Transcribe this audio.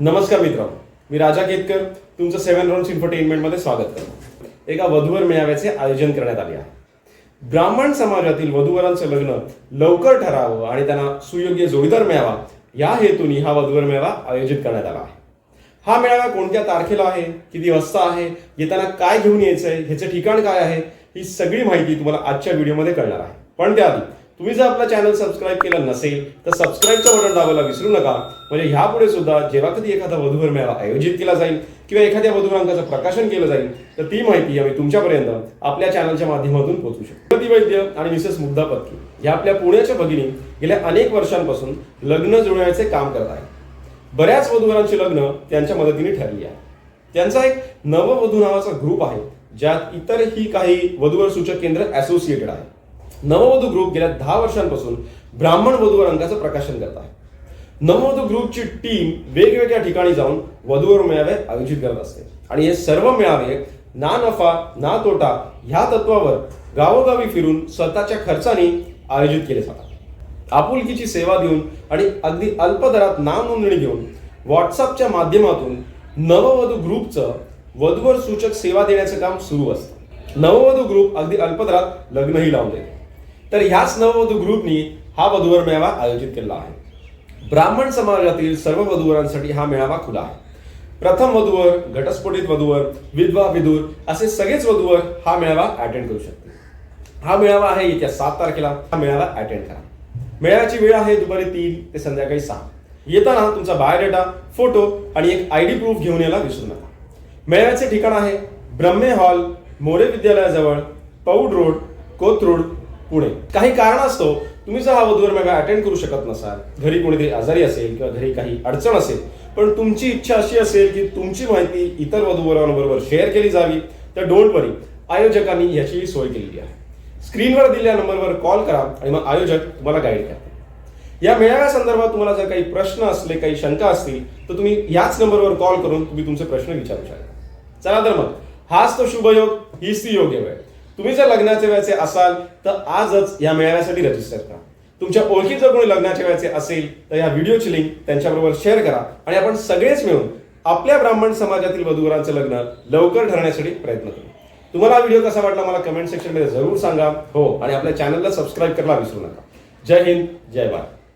नमस्कार मित्रांनो, मी राजा केतकर तुमचं 7 राउंड्स इन्फोटेनमेंटमध्ये स्वागत करतो. एका वधूवर मेळाव्याचे आयोजन करण्यात आले आहे. ब्राह्मण समाजातील वधूवरांचं लग्न लवकर ठरावं आणि त्यांना सुयोग्य जोडीदार मिळावा या हेतूने हा वधूवर मेळावा आयोजित करण्यात आला आहे. हा मेळावा कोणत्या तारखेला आहे, किती वाजता आहे, येताना काय घेऊन यायचंय, ह्याचं ठिकाण काय आहे, ही सगळी माहिती तुम्हाला आजच्या व्हिडिओमध्ये कळणार आहे. पण त्याआधी तुम्ही जर आपला चॅनल सबस्क्राईब केलं नसेल तर सबस्क्राईबचं बटन दाबायला विसरू नका. म्हणजे ह्यापुढे सुद्धा जेव्हा कधी एखादा वधूवर मेळावा आयोजित केला जाईल किंवा एखाद्या वधूवरांकाचं प्रकाशन केलं जाईल तर ती माहिती आम्ही तुमच्यापर्यंत आपल्या चॅनलच्या माध्यमातून पोहोचू शकतो. ती वैद्य आणि मिसेस मुग्धा पत्की या आपल्या पुण्याच्या भगिनी गेल्या अनेक वर्षांपासून लग्न जुळवण्याचे काम करत आहेत. बऱ्याच वधूवरांची लग्न त्यांच्या मदतीने ठरली आहे. त्यांचा एक नववधू नावाचा ग्रुप आहे ज्यात इतरही काही वधूवर सूचक केंद्र असोसिएटेड आहे. नववधू ग्रुप गेल्या 10 वर्षांपासून ब्राह्मण वधूवर अंकाचं प्रकाशन करत आहे. नववधू ग्रुपची टीम वेगवेगळ्या ठिकाणी जाऊन वधूवर मेळावे आयोजित करत असते आणि हे सर्व मेळावे ना नफा ना तोटा ह्या तत्वावर गावोगावी फिरून स्वतःच्या खर्चाने आयोजित केले जातात. आपुलकीची सेवा देऊन आणि अगदी अल्प दरात नाव नोंदणी घेऊन व्हॉट्सअपच्या माध्यमातून नववधू ग्रुपचं वधूवर सूचक सेवा देण्याचं काम सुरू असतं. नववधू ग्रुप अगदी अल्प दरात लग्नही लावून देते. तर ह्याच नववधू ग्रुपनी हा वधूवर मेळावा आयोजित केला आहे. ब्राह्मण समाजातील सर्व वधूवरांसाठी हा मेळावा खुला आहे. प्रथम वधूवर, घटस्फोटित वधूवर, विधवा विधूर असे सगळेच वधूवर हा मेळावा अटेंड करू शकते. हा मेळावा आहे येत्या 7 तारखेला. हा मेळावा अटेंड करा. मेळाव्याची वेळ आहे दुपारी 3 ते संध्याकाळी 6. येताना तुमचा बायोडेटा, फोटो आणि एक ID प्रूफ घेऊन यायला विसरू नका. मेळाव्याचे ठिकाण आहे ब्रह्मे हॉल, मोरे विद्यालयाजवळ, पौड रोड, कोथरूड, पुणे. काही कारणास्तव तुम्ही जर हा वधूवर मेळावा अटेंड करू शकत नसाल, घरी कोणीतरी आजारी असेल किंवा घरी काही अडचण असेल, पण तुमची इच्छा अशी असेल की तुमची माहिती इतर वधूवरांबरोबर शेअर केली जावी, तर डोंट वरी, आयोजकांनी याची सोय केलेली आहे. स्क्रीनवर दिलेल्या नंबरवर कॉल करा आणि मग आयोजक तुम्हाला गाईड करतील. या मेळाव्या संदर्भात तुम्हाला जर काही प्रश्न असले, काही शंका असतील तर तुम्ही याच नंबरवर कॉल करून तुम्ही तुमचे प्रश्न विचारू शकता. चला तर मग हाच तो शुभयोग, हीच ती योग्य वेळ. तुम्ही जर लग्नाचे वयाचे असाल तर आजच या मेळाव्यासाठी रजिस्टर करा. तुमच्या ओळखीत जर कोणी लग्नाचे वयाचे असेल तर या व्हिडिओची लिंक त्यांच्याबरोबर शेअर करा आणि आपण सगळेच मिळून आपल्या ब्राह्मण समाजातील वधूवरांचं लग्न लवकर ठरण्यासाठी प्रयत्न करू. तुम्हाला हा व्हिडिओ कसा वाटला मला कमेंट सेक्शनमध्ये जरूर सांगा. हो, आणि आपल्या चॅनलला सबस्क्राईब करायला विसरू नका. जय हिंद, जय भारत.